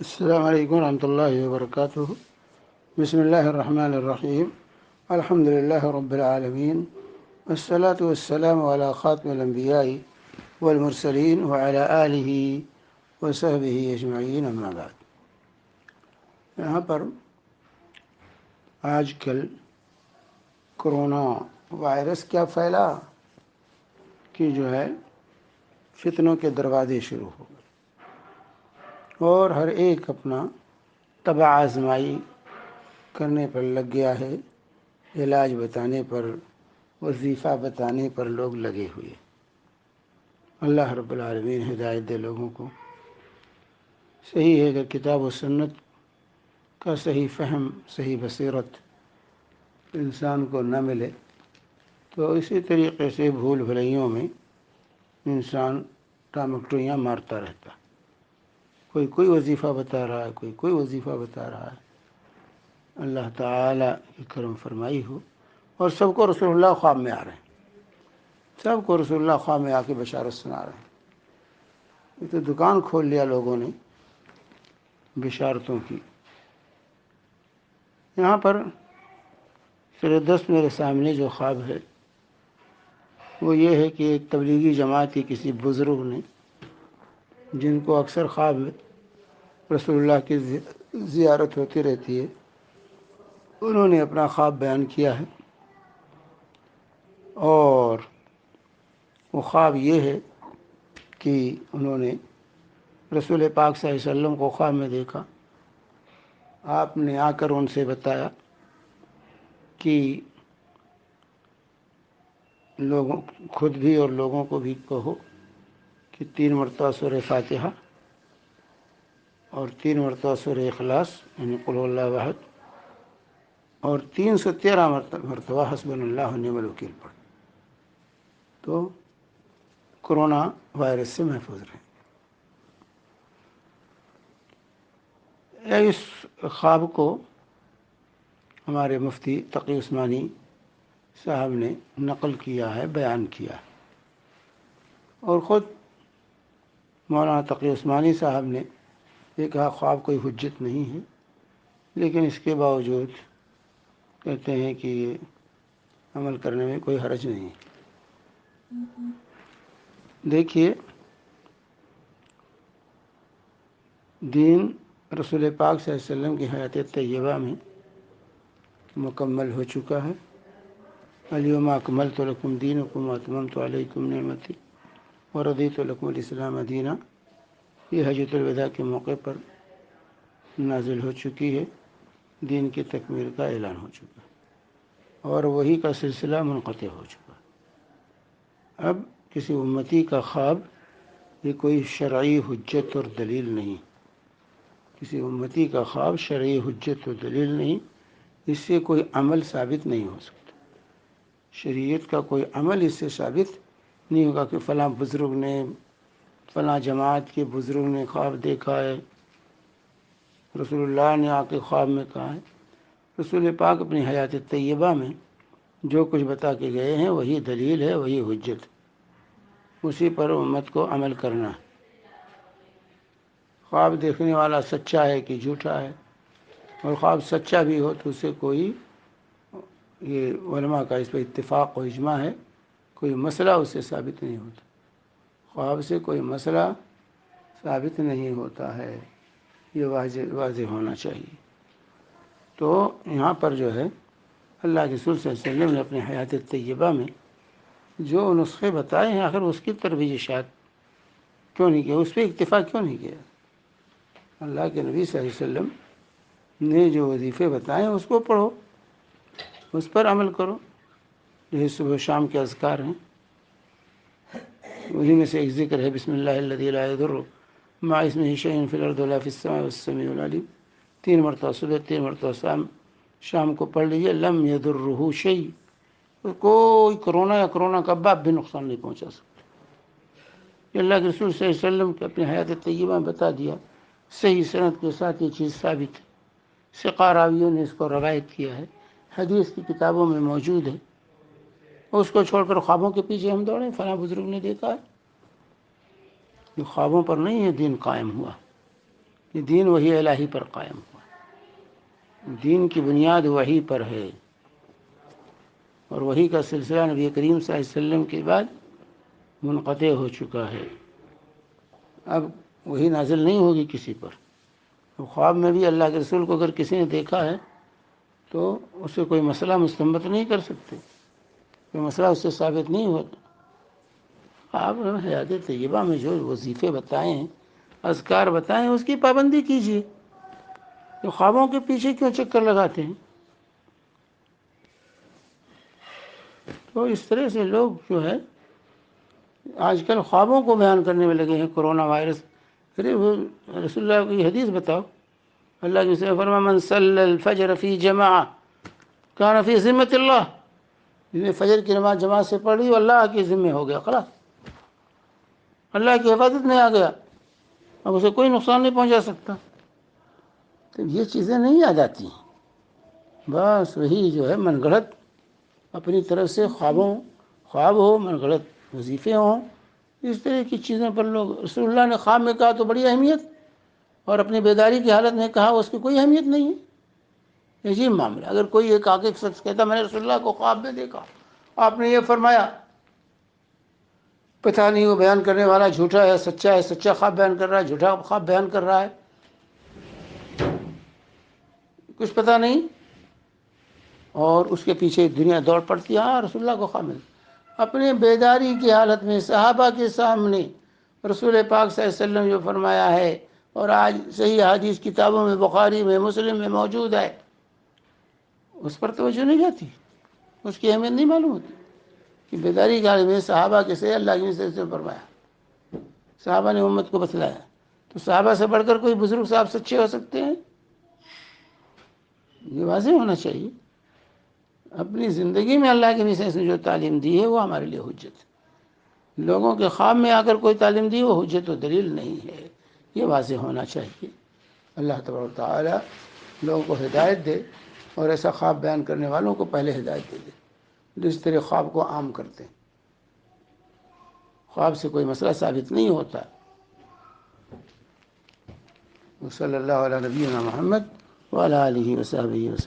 السلام علیکم ورحمۃ اللہ وبرکاتہ۔ بسم اللہ الرحمن الرحیم۔ الحمد للہ رب العالمین، والصلاة والسلام علی خاتم الانبیاء والمرسلین وعلی آلہ وصحبہ اجمعین، اما بعد۔ یہاں پر آج کل کرونا وائرس کیا پھیلا کہ جو ہے فتنوں کے دروازے شروع ہو گئے، اور ہر ایک اپنا تبع آزمائی کرنے پر لگ گیا ہے، علاج بتانے پر، وظیفہ بتانے پر لوگ لگے ہوئے۔ اللہ رب العالمین ہدایت دے لوگوں کو۔ صحیح ہے کہ کتاب و سنت کا صحیح فہم، صحیح بصیرت انسان کو نہ ملے تو اسی طریقے سے بھول بھلائیوں میں انسان ٹامکٹویاں مارتا رہتا، کوئی وظیفہ بتا رہا ہے، کوئی وظیفہ بتا رہا ہے۔ اللہ تعالیٰ کی کرم فرمائی ہو، اور سب کو رسول اللہ خواب میں آ رہے ہیں، سب کو رسول اللہ خواب میں آ کے بشارت سنا رہے ہیں۔ یہ تو دکان کھول لیا لوگوں نے بشارتوں کی۔ یہاں پر سردست میرے سامنے جو خواب ہے وہ یہ ہے کہ ایک تبلیغی جماعت کی کسی بزرگ نے، جن کو اکثر خواب میں رسول اللہ کی زیارت ہوتی رہتی ہے، انہوں نے اپنا خواب بیان کیا ہے، اور وہ خواب یہ ہے کہ انہوں نے رسول پاک صلی اللہ علیہ وسلم کو خواب میں دیکھا۔ آپ نے آ کر ان سے بتایا کہ لوگوں، خود بھی اور لوگوں کو بھی کہو کہ 3 مرتبہ سورہ فاتحہ اور 3 مرتبہ سورہ اخلاص یعنی قل هو اللہ احد، اور 313 مرتبہ حسبنا اللہ ونعم الوکیل پڑھ، تو کرونا وائرس سے محفوظ رہیں۔ اس خواب کو ہمارے مفتی تقی عثمانی صاحب نے نقل کیا ہے، بیان کیا ہے، اور خود مولانا تقی عثمانی صاحب نے یہ کہا خواب کوئی حجت نہیں ہے، لیکن اس کے باوجود کہتے ہیں کہ یہ عمل کرنے میں کوئی حرج نہیں۔ دیکھیے، دین رسول پاک صلی اللہ علیہ وسلم کی حیات طیبہ میں مکمل ہو چکا ہے۔ الیوم اکملت لکم دینکم واتممت علیکم نعمتی ورضیت لکم الاسلام دینا، یہ حجۃ الوداع کے موقع پر نازل ہو چکی ہے، دین کی تکمیل کا اعلان ہو چکا ہے، اور وہی کا سلسلہ منقطع ہو چکا ہے۔ اب کسی امتی کا خواب یہ کوئی شرعی حجت اور دلیل نہیں، کسی امتی کا خواب شرعی حجت اور دلیل نہیں، اس سے کوئی عمل ثابت نہیں ہو سکتا، شریعت کا کوئی عمل اس سے ثابت نہیں ہوگا کہ فلاں بزرگ نے، فلاں جماعت کے بزرگ نے خواب دیکھا ہے، رسول اللہ نے آ کے خواب میں کہا ہے۔ رسول پاک اپنی حیات طیبہ میں جو کچھ بتا کے گئے ہیں وہی دلیل ہے، وہی حجت، اسی پر امت کو عمل کرنا ہے۔ خواب دیکھنے والا سچا ہے کہ جھوٹا ہے، اور خواب سچا بھی ہو تو اسے کوئی، یہ علماء کا اس پہ اتفاق و اجماع ہے، کوئی مسئلہ اس سے ثابت نہیں ہوتا، خواب سے کوئی مسئلہ ثابت نہیں ہوتا ہے، یہ واضح ہونا چاہیے۔ تو یہاں پر جو ہے اللہ کے رسول صلی اللہ علیہ وسلم نے اپنے حیات طیبہ میں جو نسخے بتائے ہیں، آخر اس کی ترویج اشاعت کیوں نہیں کیا، اس پہ اکتفا کیوں نہیں کیا؟ اللہ کے نبی صلی اللہ علیہ وسلم نے جو وظیفے بتائے ہیں اس کو پڑھو، اس پر عمل کرو، جیسے صبح و شام کے اذکار ہیں، وہی میں سے ایک ذکر ہے بسم اللہ الذی لا یضر مع اسمہ شیء فی الارض ولا فی السماء والسمیع العلیم، 3 مرتبہ صبح، 3 مرتبہ شام کو پڑھ لیجیے، لم یضرہ شیء، کوئی کرونا یا کرونا کا باپ بھی نقصان نہیں پہنچا سکتا۔ یہ اللہ کے رسول صلی اللہ علیہ وسلم کے اپنے حیات طیبہ میں بتا دیا، صحیح سند کے ساتھ یہ چیز ثابت ہے، ثقہ راویوں نے اس کو روایت کیا ہے، حدیث کی کتابوں میں موجود ہے۔ اس کو چھوڑ کر خوابوں کے پیچھے ہم دوڑیں، فلاں بزرگ نے دیکھا ہے، یہ خوابوں پر نہیں ہے دین قائم ہوا۔ کہ دین وحی الہی پر قائم ہوا، دین کی بنیاد وحی پر ہے، اور وحی کا سلسلہ نبی کریم صلی اللہ علیہ وسلم کے بعد منقطع ہو چکا ہے۔ اب وحی نازل نہیں ہوگی کسی پر۔ خواب میں بھی اللہ کے رسول کو اگر کسی نے دیکھا ہے تو اسے کوئی مسئلہ مستنبط نہیں کر سکتے، کوئی مسئلہ اس سے ثابت نہیں ہوتا۔ آپ نے حیات طیبہ میں جو وظیفے بتائے ہیں، اذکار بتائے ہیں، اس کی پابندی کیجیے۔ تو خوابوں کے پیچھے کیوں چکر لگاتے ہیں؟ تو اس طرح سے لوگ جو ہے آج کل خوابوں کو بیان کرنے میں لگے ہیں۔ کرونا وائرس، ارے وہ رسول اللہ کی حدیث بتاؤ، اللہ کے رسول فرمایا من صلی الفجر فی جماعہ کان فی ذمۃ اللہ، جس نے فجر کی نماز جماعت سے پڑھ لی وہ اللہ کے ذمہ ہو گیا، خلاص اللہ کی حفاظت میں آ گیا، اب اسے کوئی نقصان نہیں پہنچا سکتا۔ تو یہ چیزیں نہیں یاد آتی ہیں، بس وہی جو ہے من گھڑت اپنی طرف سے خواب ہو، من گھڑت وظیفے ہوں، اس طرح کی چیزوں پر لوگ۔ رسول اللہ نے خواب میں کہا تو بڑی اہمیت، اور اپنی بیداری کی حالت میں کہا اس کی کوئی اہمیت نہیں ہے۔ عجیب معاملہ، اگر کوئی ایک آگے شخص کہتا میں نے رسول اللہ کو خواب میں دیکھا، آپ نے یہ فرمایا، پتہ نہیں وہ بیان کرنے والا جھوٹا ہے سچا ہے، سچا خواب بیان کر رہا ہے، جھوٹا خواب بیان کر رہا ہے، کچھ پتہ نہیں، اور اس کے پیچھے دنیا دوڑ پڑتی ہے۔ ہاں رسول اللہ کو خواب میں، اپنے بیداری کی حالت میں صحابہ کے سامنے رسول پاک صلی اللہ علیہ وسلم جو فرمایا ہے، اور آج صحیح حدیث کتابوں میں بخاری میں مسلم میں موجود ہے، اس پر توجہ نہیں جاتی، اس کی اہمیت نہیں معلوم ہوتی کہ بیداری کے حالت میں صحابہ کے سے اللہ کے وسلم نے فرمایا، صحابہ نے امت کو بتلایا۔ تو صحابہ سے بڑھ کر کوئی بزرگ صاحب سچے ہو سکتے ہیں؟ یہ واضح ہونا چاہیے۔ اپنی زندگی میں اللہ کے نبی نے جو تعلیم دی ہے وہ ہمارے لیے حجت ہے۔ لوگوں کے خواب میں آ کر کوئی تعلیم دی وہ حجت و دلیل نہیں ہے، یہ واضح ہونا چاہیے۔ اللہ تبارک و تعالی لوگوں کو ہدایت دے، اور ایسا خواب بیان کرنے والوں کو پہلے ہدایت دے دے جو اس طرح خواب کو عام کرتے ہیں۔ خواب سے کوئی مسئلہ ثابت نہیں ہوتا۔ صلی اللہ علیہ نبینا محمد وعلی آلہ وصحبہ وسلم۔